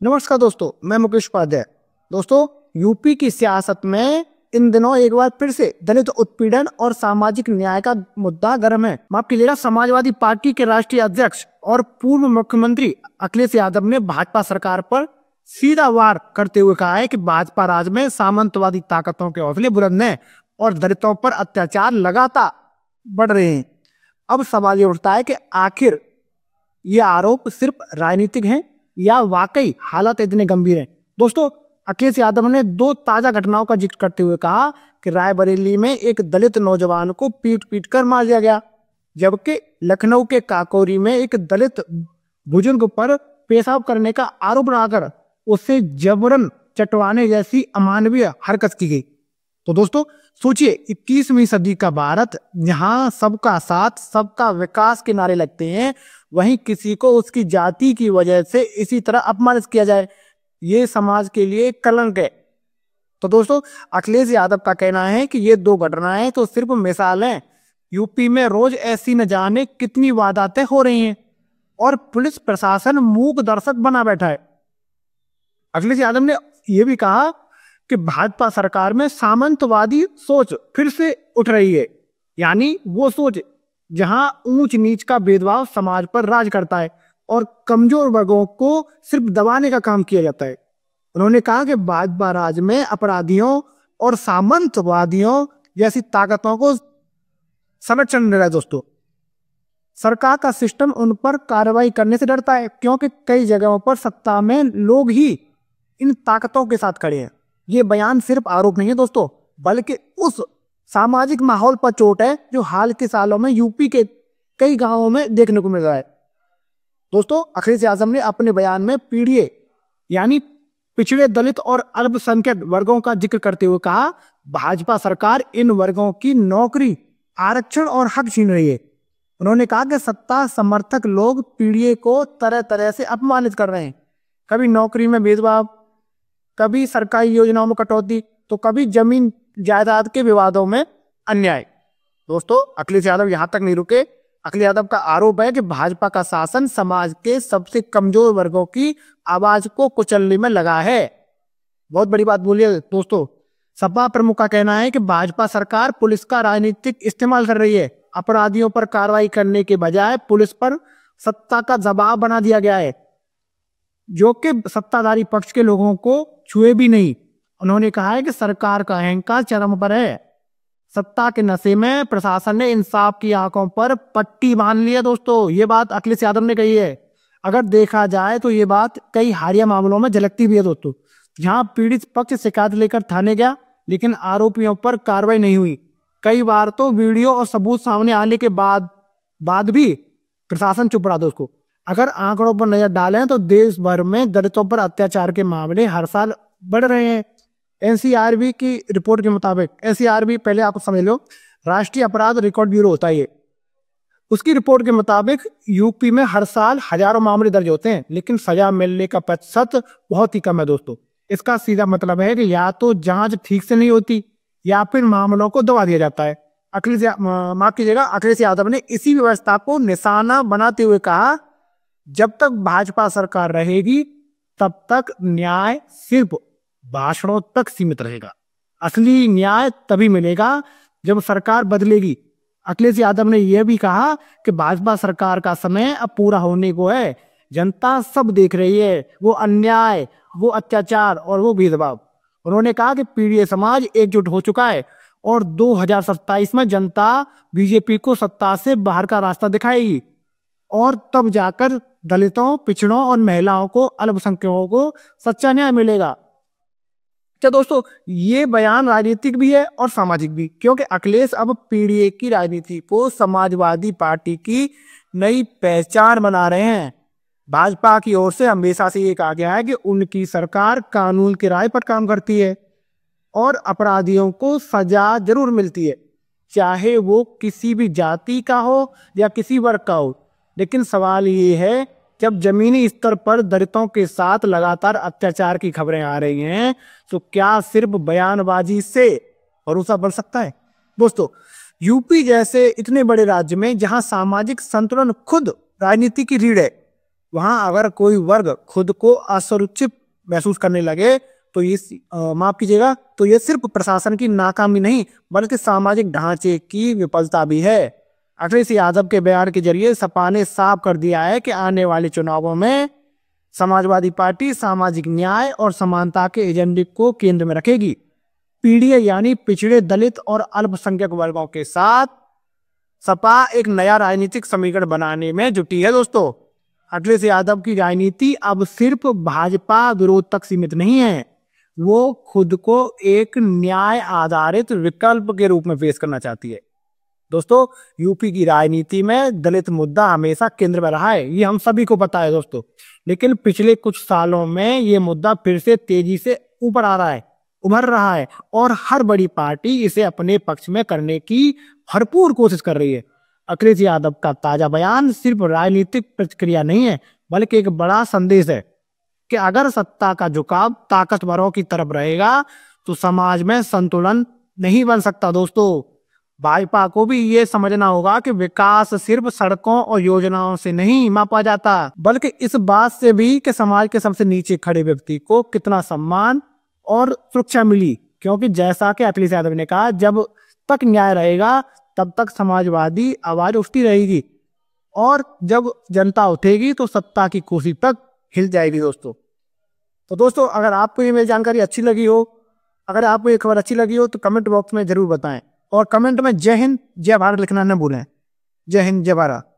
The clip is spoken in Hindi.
नमस्कार दोस्तों, मैं मुकेश उपाध्याय। दोस्तों, यूपी की सियासत में इन दिनों एक बार फिर से दलित उत्पीड़न और सामाजिक न्याय का मुद्दा गर्म है। माफ कीजिएगा, समाजवादी पार्टी के राष्ट्रीय अध्यक्ष और पूर्व मुख्यमंत्री अखिलेश यादव ने भाजपा सरकार पर सीधा वार करते हुए कहा है कि भाजपा राज में सामंतवादी ताकतों के हौसले बुलंद हैं और दलितों पर अत्याचार लगातार बढ़ रहे हैं। अब सवाल ये उठता है कि आखिर ये आरोप सिर्फ राजनीतिक हैं या वाकई हालात इतने गंभीर हैं। दोस्तों, अखिलेश यादव ने दो ताजा घटनाओं का जिक्र करते हुए कहा कि रायबरेली में एक दलित नौजवान को पीट पीट कर मार दिया गया, जबकि लखनऊ के काकोरी में एक दलित बुजुर्ग पर पेशाब करने का आरोप लगाकर उससे जबरन चटवाने जैसी अमानवीय हरकत की गई। तो दोस्तों सोचिए, 21वीं सदी का भारत जहां सबका साथ सबका विकास के नारे लगते हैं, वहीं किसी को उसकी जाति की वजह से इसी तरह अपमानित किया जाए, ये समाज के लिए कलंक है। तो दोस्तों, अखिलेश यादव का कहना है कि ये दो घटनाएं तो सिर्फ मिसाल हैं। यूपी में रोज ऐसी न जाने कितनी वारदातें हो रही हैं और पुलिस प्रशासन मूक दर्शक बना बैठा है। अखिलेश यादव ने यह भी कहा कि भाजपा सरकार में सामंतवादी सोच फिर से उठ रही है, यानी वो सोच जहां ऊंच नीच का भेदभाव समाज पर राज करता है और कमजोर वर्गों को सिर्फ दबाने का काम किया जाता है। उन्होंने कहा कि भाजपा राज में अपराधियों और सामंतवादियों जैसी ताकतों को संरक्षण मिल रहा है। दोस्तों, सरकार का सिस्टम उन पर कार्रवाई करने से डरता है, क्योंकि कई जगहों पर सत्ता में लोग ही इन ताकतों के साथ खड़े हैं। ये बयान सिर्फ आरोप नहीं है दोस्तों, बल्कि उस सामाजिक माहौल पर चोट है जो हाल के सालों में यूपी के कई गांवों में देखने को मिल रहा है। दोस्तों, अखिलेश यादव ने अपने बयान में पीड़ित यानी पिछड़े दलित और अल्पसंख्यक वर्गों का जिक्र करते हुए कहा, भाजपा सरकार इन वर्गों की नौकरी, आरक्षण और हक छीन रही है। उन्होंने कहा कि सत्ता समर्थक लोग पीड़ित को तरह तरह से अपमानित कर रहे हैं, कभी नौकरी में भेदभाव, कभी सरकारी योजनाओं में कटौती, तो कभी जमीन जायदाद के विवादों में अन्याय। दोस्तों, अखिलेश यादव यहां तक नहीं रुके। अखिलेश यादव का आरोप है कि भाजपा का शासन समाज के सबसे कमजोर वर्गों की आवाज को कुचलने में लगा है। बहुत बड़ी बात बोली है दोस्तों। सपा प्रमुख का कहना है कि भाजपा सरकार पुलिस का राजनीतिक इस्तेमाल कर रही है। अपराधियों पर कार्रवाई करने के बजाय पुलिस पर सत्ता का दबाव बना दिया गया है, जो कि सत्ताधारी पक्ष के लोगों को छुए भी नहीं। उन्होंने कहा है कि सरकार का अहंकार चरम पर है। सत्ता के नशे में प्रशासन ने इंसाफ की आंखों पर पट्टी बांध ली है। दोस्तों, ये बात अखिलेश यादव ने कही है। अगर देखा जाए तो ये बात कई हालिया मामलों में झलकती भी है दोस्तों, जहां पीड़ित पक्ष शिकायत लेकर थाने गया लेकिन आरोपियों पर कार्रवाई नहीं हुई। कई बार तो वीडियो और सबूत सामने आने के बाद भी प्रशासन चुप रहा। दोस्तों, अगर आंकड़ों पर नजर डालें तो देश भर में दलितों पर अत्याचार के मामले हर साल बढ़ रहे हैं। एनसीआरबी की रिपोर्ट के मुताबिक, एनसीआरबी पहले आप समझ लो, राष्ट्रीय अपराध रिकॉर्ड ब्यूरो होता है ये, उसकी रिपोर्ट के मुताबिक यूपी में हर साल हजारों मामले दर्ज होते हैं, लेकिन सजा मिलने का प्रतिशत बहुत ही कम है। दोस्तों, इसका सीधा मतलब है कि या तो जांच ठीक से नहीं होती या फिर मामलों को दबा दिया जाता है। माफ कीजिएगा, अखिलेश यादव ने इसी व्यवस्था को निशाना बनाते हुए कहा, जब तक भाजपा सरकार रहेगी तब तक न्याय सिर्फ भाषणों तक सीमित रहेगा। असली न्याय तभी मिलेगा जब सरकार बदलेगी। अखिलेश यादव ने यह भी कहा कि भाजपा सरकार का समय अब पूरा होने को है। जनता सब देख रही है, वो अन्याय, वो अत्याचार और वो भेदभाव। उन्होंने कहा कि पीड़ित समाज एकजुट हो चुका है और 2027 में जनता बीजेपी को सत्ता से बाहर का रास्ता दिखाएगी और तब जाकर दलितों, पिछड़ों और महिलाओं को, अल्पसंख्यकों को सच्चा न्याय मिलेगा। तो दोस्तों, ये बयान राजनीतिक भी है और सामाजिक भी, क्योंकि अखिलेश अब पीडीए की राजनीति को समाजवादी पार्टी की नई पहचान बना रहे हैं। भाजपा की ओर से हमेशा से ये कहा गया है कि उनकी सरकार कानून की राह पर काम करती है और अपराधियों को सजा जरूर मिलती है, चाहे वो किसी भी जाति का हो या किसी वर्ग का हो। लेकिन सवाल ये है, जब जमीनी स्तर पर दलितों के साथ लगातार अत्याचार की खबरें आ रही हैं, तो क्या सिर्फ बयानबाजी से भरोसा बढ़ सकता है? दोस्तों, यूपी जैसे इतने बड़े राज्य में जहां सामाजिक संतुलन खुद राजनीति की रीढ़ है, वहां अगर कोई वर्ग खुद को असुरक्षित महसूस करने लगे तो ये माफ कीजिएगा, तो ये सिर्फ प्रशासन की नाकामी नहीं बल्कि सामाजिक ढांचे की विफलता भी है। अखिलेश यादव के बयान के जरिए सपा ने साफ कर दिया है कि आने वाले चुनावों में समाजवादी पार्टी सामाजिक न्याय और समानता के एजेंडे को केंद्र में रखेगी। पीडीए यानी पिछड़े, दलित और अल्पसंख्यक वर्गों के साथ सपा एक नया राजनीतिक समीकरण बनाने में जुटी है। दोस्तों, अखिलेश यादव की राजनीति अब सिर्फ भाजपा विरोध तक सीमित नहीं है, वो खुद को एक न्याय आधारित विकल्प के रूप में पेश करना चाहती है। दोस्तों, यूपी की राजनीति में दलित मुद्दा हमेशा केंद्र में रहा है, ये हम सभी को पता है दोस्तों। लेकिन पिछले कुछ सालों में ये मुद्दा फिर से तेजी से ऊपर आ रहा है, उभर रहा है और हर बड़ी पार्टी इसे अपने पक्ष में करने की भरपूर कोशिश कर रही है। अखिलेश यादव का ताजा बयान सिर्फ राजनीतिक प्रतिक्रिया नहीं है बल्कि एक बड़ा संदेश है कि अगर सत्ता का झुकाव ताकतवरों की तरफ रहेगा तो समाज में संतुलन नहीं बन सकता। दोस्तों, भाजपा को भी ये समझना होगा कि विकास सिर्फ सड़कों और योजनाओं से नहीं मापा जाता बल्कि इस बात से भी कि समाज के सबसे नीचे खड़े व्यक्ति को कितना सम्मान और सुरक्षा मिली। क्योंकि जैसा कि अखिलेश यादव ने कहा, जब तक न्याय रहेगा तब तक समाजवादी आवाज उठती रहेगी और जब जनता उठेगी तो सत्ता की कुर्सी तक हिल जाएगी। दोस्तों, अगर आपको ये मेरी जानकारी अच्छी लगी हो, अगर आपको ये खबर अच्छी लगी हो तो कमेंट बॉक्स में जरूर बताएं और कमेंट में जय हिंद जय भारत लिखना न भूलें। जय हिंद जय भारत।